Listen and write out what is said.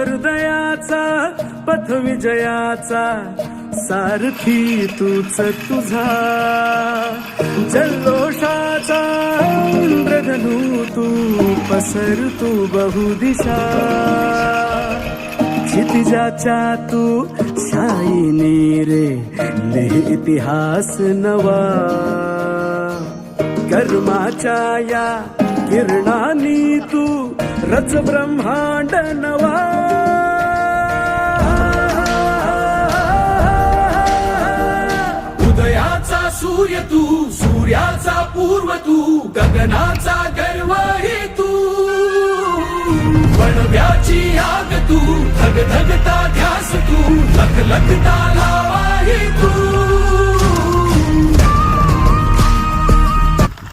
सूर्योदयाचा पथ विजयाचा सारथी तूच तुझा, जल्लोषाचा इंद्रधनू तू पसरतू बहुदिशा, क्षितिजाच्या तू शाईनी रे लिह इतिहास नवा, कर्माच्या या किरणानी तू रच ब्रह्मांड नवा, उदयाचा सूर्य तू, सूर्याचा पूर्व तू, गगनाचा गर्व हे तू, वणव्याची आग तू, धगधगता ध्यास तू, लखलखता लावा हे तू,